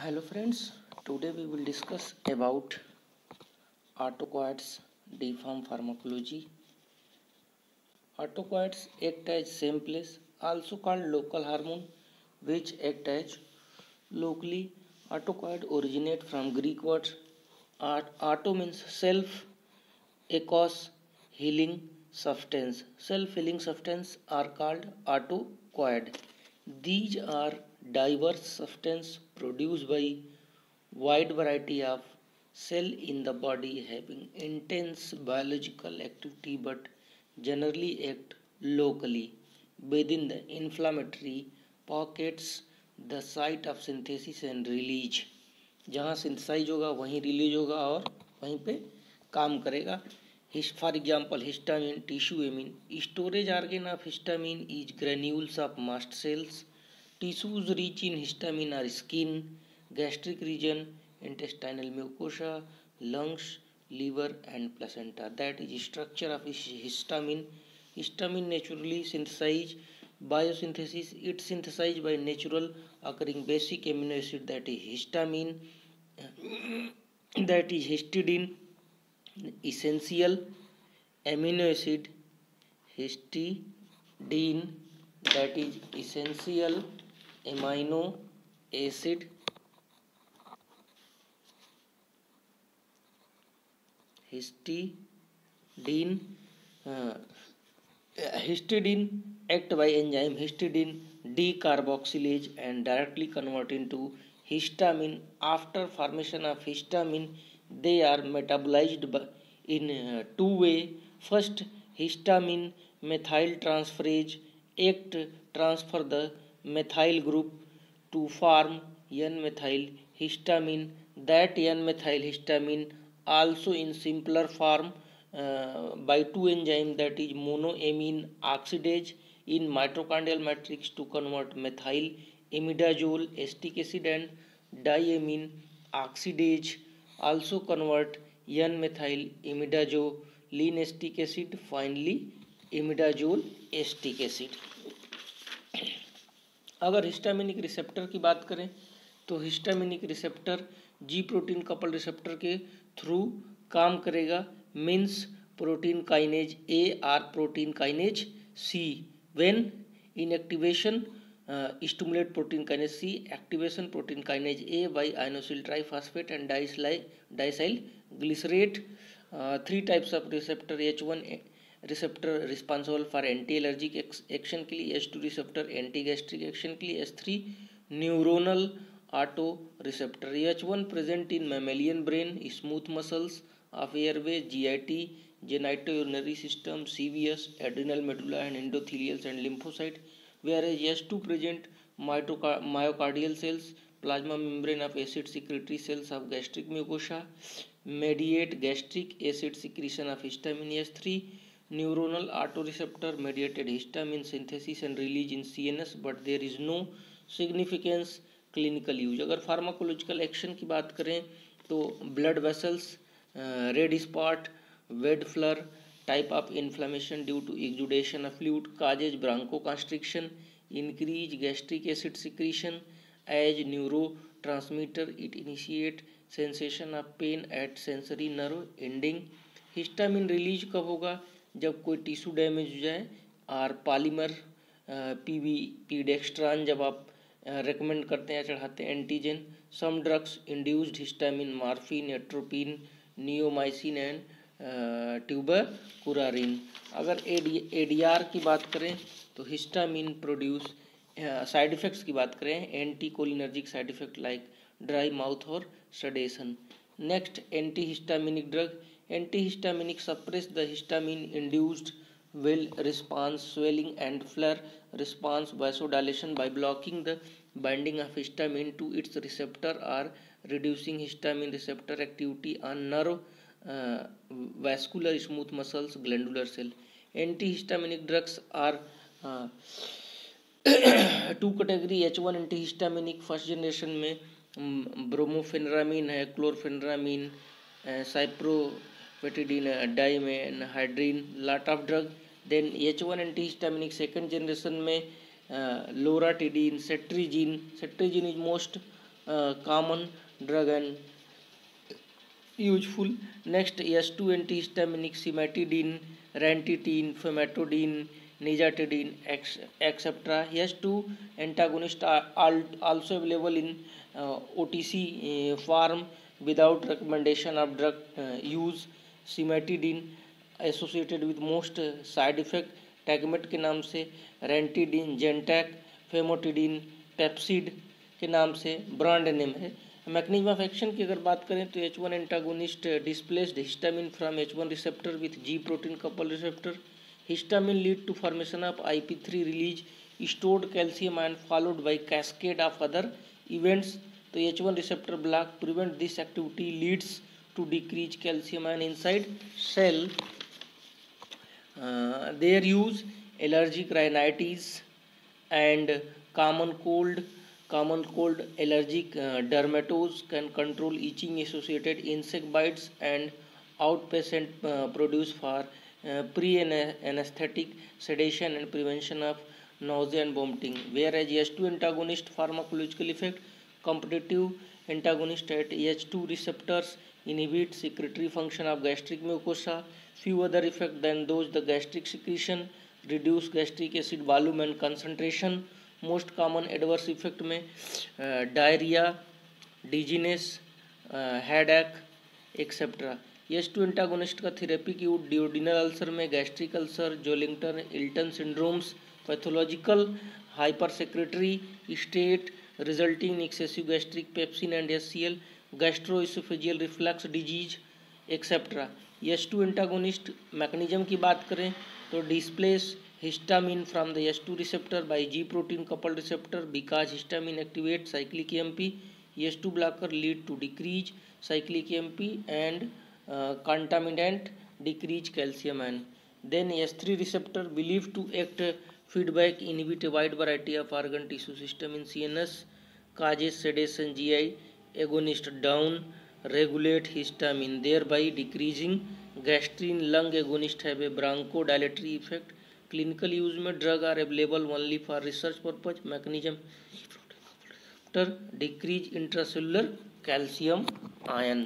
Hello friends, today we will discuss about autocoids, deform pharmacology. Autocoids act as same place, also called local hormone, which act as locally. Autocoid originate from Greek words. Auto means self, ecos healing substance. Self-healing substance are called autocoid. These are diverse substances produced by wide variety of cell in the body having intense biological activity but generally act locally within the inflammatory pockets, the site of synthesis and release. जहाँ synthesize होगा वहीं release होगा और वहीं पे काम करेगा. For example histamine, tissue amine. Storage organ of histamine is granules of mast cells. Tissues rich in histamine are skin, gastric region, intestinal mucosa, lungs, liver and placenta. That is structure of histamine. Histamine naturally synthesized biosynthesis. It synthesized by natural occurring basic amino acid, that is histamine, that is histidine, essential amino acid histidine, that is essential amino acid histidine. uh, Histidine act by enzyme histidine decarboxylase and directly convert into histamine. After formation of histamine, they are metabolized in two way. First, histamine methyl transferase act transfer the methyl group to form N-methyl histamine. That N-methyl histamine also in simpler form by two enzyme, that is monoamine oxidase in mitochondrial matrix to convert methyl imidazole acetic acid, and diamine oxidase also convert N-methyl imidazoline acetic acid, finally imidazole acetic acid. अगर histaminic receptor की बात करें तो histaminic receptor G protein couple receptor के through काम करेगा. Means protein kinase A or protein kinase C. When inactivation stimulate protein kinase C, activation protein kinase A by inosyl triphosphate and diacyl glycerate. Three types of receptor. H1 receptor responsible for anti-allergic action के लिए, H2 receptor anti-gastric action के लिए, H3 neuronal auto receptor. H1 present in mammalian brain, smooth muscles of airway, GIT, genitourinary system, CVS, adrenal medulla and endothelial and lymphocyte. Whereas H2 present myocardial cells, plasma membrane of acid secretory cells of gastric mucosa, mediate gastric acid secretion of histamine. H3 neuronal autoreceptor mediated histamine synthesis and release in CNS, but there is no significance clinical use. अगर pharmacological action की बात करें तो blood vessels, red spot, wheal flare, type of inflammation due to exudation of fluid causes bronchoconstriction, increase gastric acid secretion. As neurotransmitter, it initiate sensation of pain at sensory nerve ending. Histamine release कब होगा? जब कोई tissue damage हो जाए. और polymer पीडेक्स्ट्रान जब आप recommend करते हैं, चढ़ाते हैं antigen. Some drugs induced histamine, morphine, atropine, neomycin and tuberculin. अगर एडीआर की बात करें तो हिस्टामिन प्रोड्यूस. साइड इफेक्ट्स की बात करें, anti cholinergic side effect like dry mouth और sedation. Next, anti histaminic drug. Anti histaminic suppress the histamine induced will response swelling and flare response vasodilation by blocking the binding of histamine to its receptor or reducing histamine receptor activity on nerve, vascular smooth muscles, glandular cell. Antihistaminic drugs are two category. H1 antihistaminic first generation में brompheniramine है, chlorpheniramine, cyproheptadine, dimenhydrinate, lot of drug. Then H1 antihistaminic second generation में loratadine, cetirizine. Cetirizine is most common drug and useful. Next, S2 antihistaminic, cimetidine, ranitidine, famotidine, nizatidine, etc. S2 antagonists are also available in OTC form without recommendation of drug use. cimetidine associated with most side effect टैगमेट के नाम से, रेंटिडिन जेंटैक, famotidine Pepcid के नाम से brand name है। Mechanism of action की अगर बात करें तो H1 antagonist displaced histamine from H1 receptor with G protein couple receptor. Histamine lead to formation of IP3 release stored calcium ion followed by cascade of other events. तो H1 receptor block prevent this activity leads to decrease calcium ion inside cell. Their use allergic rhinitis and common cold allergic dermatose can control itching associated insect bites and outpatient produce for pre-anesthetic sedation and prevention of nausea and vomiting. Whereas H2 antagonist pharmacological effect, competitive antagonist at H2 receptors inhibit secretory function of gastric mucosa. Few other effects than those the gastric secretion, reduce gastric acid volume and concentration. Most common adverse effect में diarrhoea, dizziness, headache etcetera. S2 antagonist का therapy की duodenal ulcer में gastric ulcer, Zollinger Ellison syndromes, pathological hyper secretory state resulting in excessive gastric pepsin and HCl, gastroesophageal reflux disease etcetera. S2 antagonist mechanism की बात करें तो displace histamine from the S2 receptor by G protein coupled receptor because histamine activates cyclic AMP. S2 blocker lead to decrease cyclic AMP and contaminant decrease calcium ion. Then S3 receptor believed to act feedback inhibit a wide variety of organ tissue system in CNS, causes sedation. GI agonist down regulate histamine thereby decreasing gastrin. Lung agonist have a bronchodilatory effect. Clinical use में drug are available only for research purpose. Mechanism decrease intracellular calcium ion.